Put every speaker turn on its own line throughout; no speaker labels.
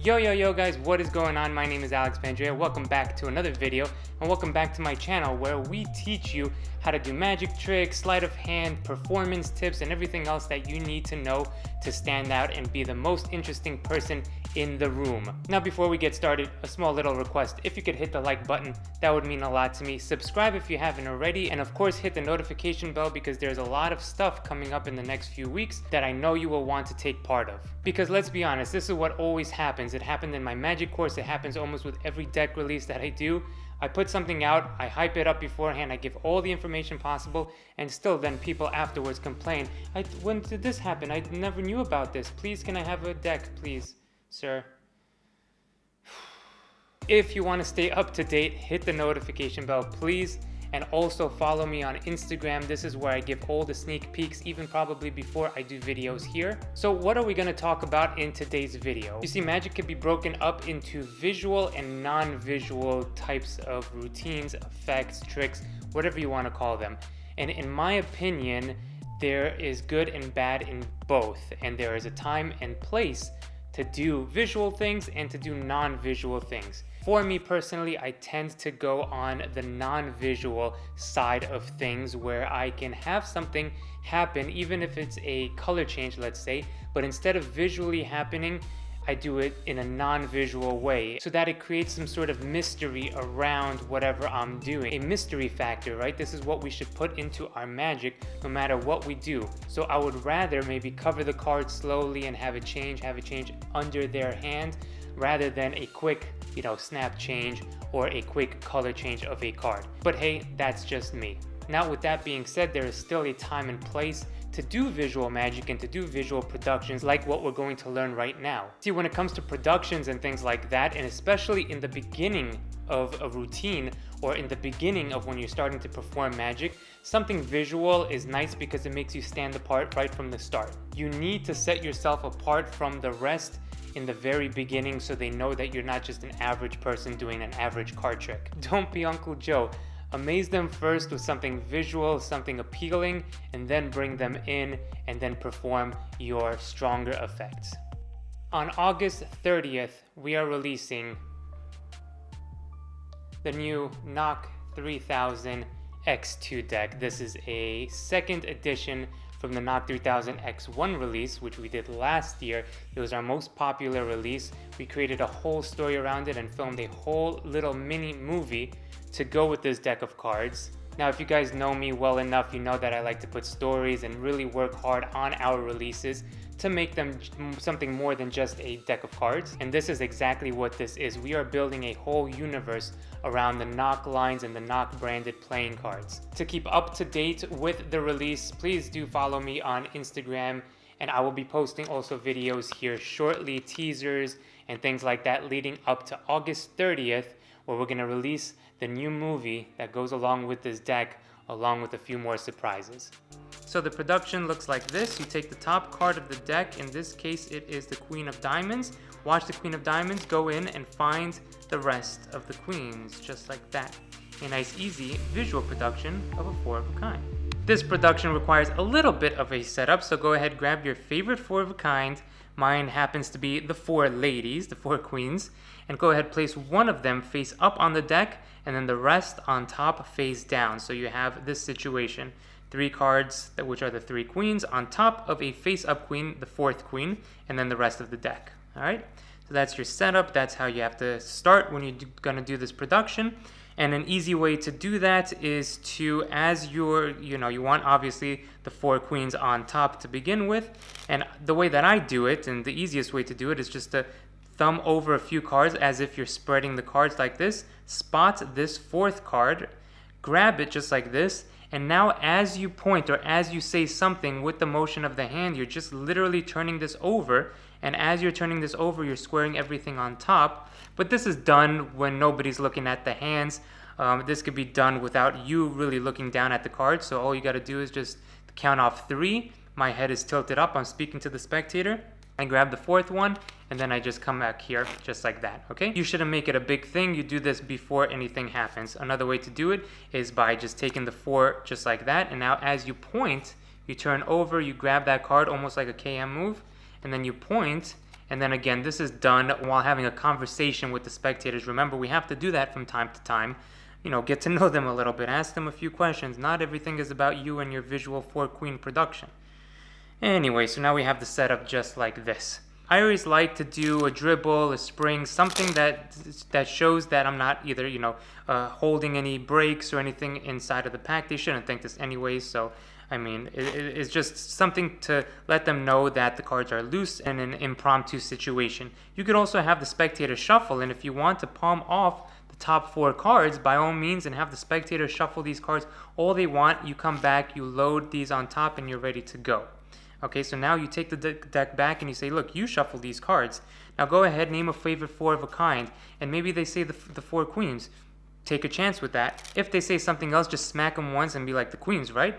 Yo guys, what is going on? My name is Pandrea. Welcome back to another video, and welcome back to my channel where we teach you how to do magic tricks, sleight of hand, performance tips, and everything else that you need to know to stand out and be the most interesting person in the room. Now before we get started, a small little request. If you could hit the like button, that would mean a lot to me. Subscribe if you haven't already, and of course hit the notification bell because there's a lot of stuff coming up in the next few weeks that I know you will want to take part of. Because let's be honest, this is what always happens. It happened in my magic course, it happens almost with every deck release that I do. I put something out, I hype it up beforehand, I give all the information possible, and still then people afterwards complain, when did this happen? I never knew about this. Please, can I have a deck, please, sir? If you want to stay up to date, hit the notification bell, please. And also follow me on Instagram. This is where I give all the sneak peeks, even probably before I do videos here. So what are we going to talk about in today's video? You see, magic can be broken up into visual and non-visual types of routines, effects, tricks, whatever you want to call them. And in my opinion, there is good and bad in both. And there is a time and place to do visual things and to do non-visual things. For me personally, I tend to go on the non-visual side of things where I can have something happen, even if it's a color change, let's say, but instead of visually happening, I do it in a non-visual way so that it creates some sort of mystery around whatever I'm doing. A mystery factor, right? This is what we should put into our magic no matter what we do. So I would rather maybe cover the card slowly and have it change under their hand rather than a quick, snap change or a quick color change of a card. But hey, that's just me. Now with that being said, there is still a time and place to do visual magic and to do visual productions like what we're going to learn right now. See, when it comes to productions and things like that, and especially in the beginning of a routine or in the beginning of when you're starting to perform magic, something visual is nice because it makes you stand apart right from the start. You need to set yourself apart from the rest in the very beginning so they know that you're not just an average person doing an average card trick. Don't be Uncle Joe. Amaze them first with something visual, something appealing, and then bring them in and then perform your stronger effects. On August 30th, we are releasing the new Knock 3000 X2 deck. This is a second edition from the Knock 3000 X1 release, which we did last year. It was our most popular release. We created a whole story around it and filmed a whole little mini movie to go with this deck of cards. Now, if you guys know me well enough, you know that I like to put stories and really work hard on our releases to make them something more than just a deck of cards. And this is exactly what this is. We are building a whole universe around the Knock lines and the Knock branded playing cards. To keep up to date with the release, please do follow me on Instagram, and I will be posting also videos here shortly, teasers and things like that leading up to August 30th, where we're gonna release the new movie that goes along with this deck, along with a few more surprises. So the production looks like this. You take the top card of the deck. In this case, it is the Queen of Diamonds. Watch the Queen of Diamonds, go in and find the rest of the queens, just like that. A nice, easy visual production of a four of a kind. This production requires a little bit of a setup, so go ahead, grab your favorite four of a kind. Mine happens to be the four ladies, the four queens, and go ahead, place one of them face up on the deck and then the rest on top face down. So you have this situation. Three cards, which are the three queens, on top of a face-up queen, the fourth queen, and then the rest of the deck. All right, so that's your setup. That's how you have to start when you're gonna do this production. And an easy way to do that is to, as you want obviously the four queens on top to begin with. And the way that I do it, and the easiest way to do it, is just to thumb over a few cards as if you're spreading the cards like this. Spot this fourth card, grab it just like this, and now as you point or as you say something with the motion of the hand, you're just literally turning this over. And as you're turning this over, you're squaring everything on top. But this is done when nobody's looking at the hands. This could be done without you really looking down at the cards. So all you got to do is just count off 3. My head is tilted up. I'm speaking to the spectator. I grab the fourth one, and then I just come back here just like that, okay? You shouldn't make it a big thing. You do this before anything happens. Another way to do it is by just taking the 4 just like that, and now as you point, you turn over, you grab that card almost like a KM move, and then you point, And then again, this is done while having a conversation with the spectators. Remember, we have to do that from time to time. You know, get to know them a little bit, ask them a few questions. Not everything is about you and your visual 4-queen production. Anyway, so now we have the setup just like this. I always like to do a dribble, a spring, something that shows that I'm not either, you know, holding any breaks or anything inside of the pack. They shouldn't think this anyways, so I mean, it's just something to let them know that the cards are loose in an impromptu situation. You could also have the spectator shuffle, and if you want to palm off the top 4 cards, by all means, and have the spectator shuffle these cards all they want. You come back, you load these on top, and you're ready to go. Okay, so now you take the deck back and you say, look, you shuffle these cards. Now go ahead, name a favorite 4 of a kind, and maybe they say the 4 queens. Take a chance with that. If they say something else, just smack them once and be like, the queens, right?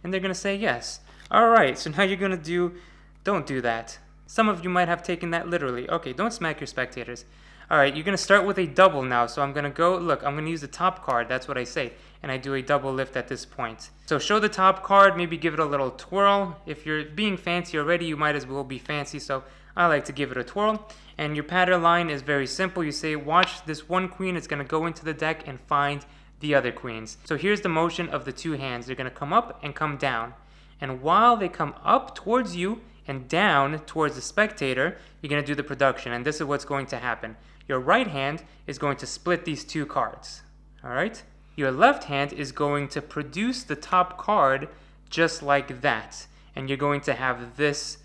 And they're going to say yes. All right, so now you're going to don't do that. Some of you might have taken that literally. Okay, don't smack your spectators. All right, you're going to start with a double now. So I'm going to go, look, I'm going to use the top card. That's what I say. And I do a double lift at this point. So show the top card, maybe give it a little twirl. If you're being fancy already, you might as well be fancy. So I like to give it a twirl. And your pattern line is very simple. You say, watch this 1 queen. It's going to go into the deck and find the other queens. So here's the motion of the 2 hands. They're going to come up and come down. And while they come up towards you and down towards the spectator, you're going to do the production. And this is what's going to happen. Your right hand is going to split these 2 cards. All right? Your left hand is going to produce the top card just like that. And you're going to have this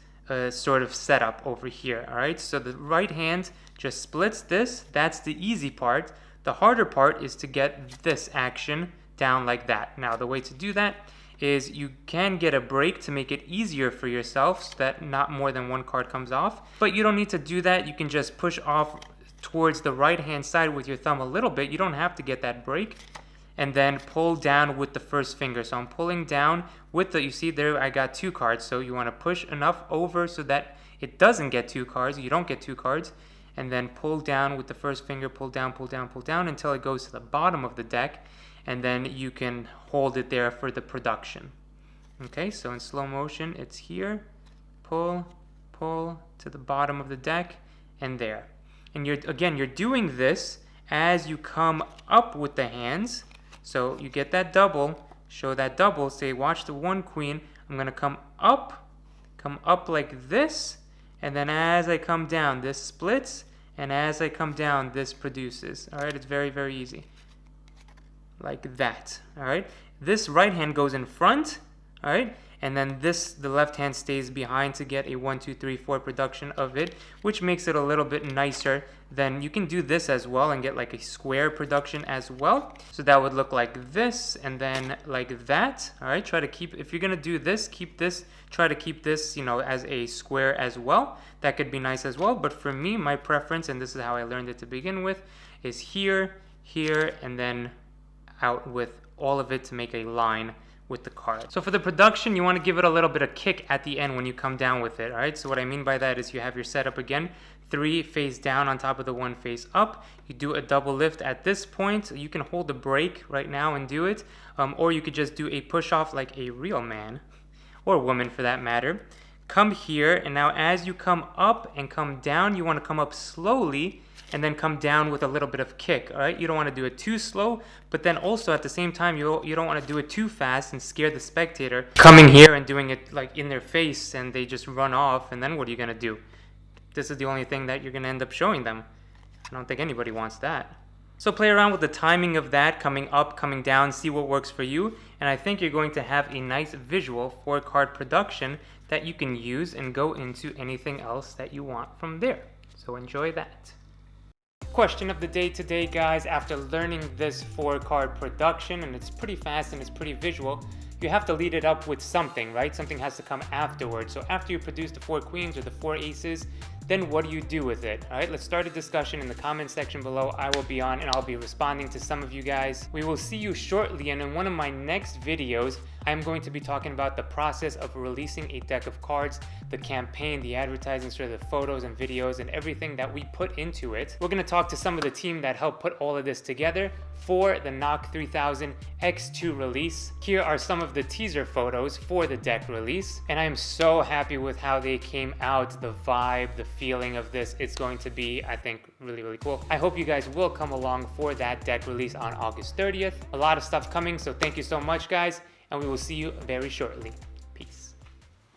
sort of setup over here. All right? So the right hand just splits this. That's the easy part. The harder part is to get this action down like that. Now, the way to do that is you can get a break to make it easier for yourself so that not more than 1 card comes off. But you don't need to do that. You can just push off towards the right-hand side with your thumb a little bit. You don't have to get that break. And then pull down with the first finger. So I'm pulling down with the, you see there I got 2 cards. So you want to push enough over so that it doesn't get 2 cards. You don't get 2 cards. And then pull down with the first finger, pull down, pull down, pull down until it goes to the bottom of the deck. And then you can hold it there for the production. Okay, so in slow motion, it's here. Pull, pull to the bottom of the deck, and there. And you're doing this as you come up with the hands. So you get that double, show that double, say, watch the 1 queen. I'm going to come up like this. And then as I come down, this splits. And as I come down, this produces. All right, it's very, very easy. Like that. All right. This right hand goes in front. All right. And then the left hand stays behind to get a 1, 2, 3, 4 production of it, which makes it a little bit nicer. Then you can do this as well and get like a square production as well. So that would look like this and then like that. All right, try to keep, if you're going to do this, keep this, try to keep this, you know, as a square as well. That could be nice as well. But for me, my preference, and this is how I learned it to begin with, is here, here, and then out with all of it to make a line with the card. So for the production, you want to give it a little bit of kick at the end when you come down with it. All right, so what I mean by that is you have your setup again, 3 face down on top of the 1 face up. You do a double lift at this point. You can hold the break right now and do it, or you could just do a push off like a real man or woman for that matter. Come here, and now as you come up and come down, you want to come up slowly and then come down with a little bit of kick. All right, you don't want to do it too slow, but then also at the same time you don't want to do it too fast and scare the spectator coming here and doing it like in their face and they just run off, and then what are you going to do? This is the only thing that you're going to end up showing them. I don't think anybody wants that. So play around with the timing of that, coming up, coming down, see what works for you, and I think you're going to have a nice visual 4-card production that you can use and go into anything else that you want from there. So enjoy that. Question of the day today, guys. After learning this 4-card production, and it's pretty fast and it's pretty visual, you have to lead it up with something, right? Something has to come afterwards. So after you produce the 4 queens or the 4 aces, then what do you do with it? All right, let's start a discussion in the comment section below. I will be on and I'll be responding to some of you guys. We will see you shortly, and in one of my next videos, I'm going to be talking about the process of releasing a deck of cards, the campaign, the advertising, sort of the photos and videos and everything that we put into it. We're going to talk to some of the team that helped put all of this together for the NOC 3000 X2 release. Here are some of the teaser photos for the deck release, and I am so happy with how they came out, the vibe, the feeling of this. It's going to be, I think, really cool. I hope you guys will come along for that deck release on August 30th. A lot of stuff coming, so thank you so much, guys, and we will see you very shortly.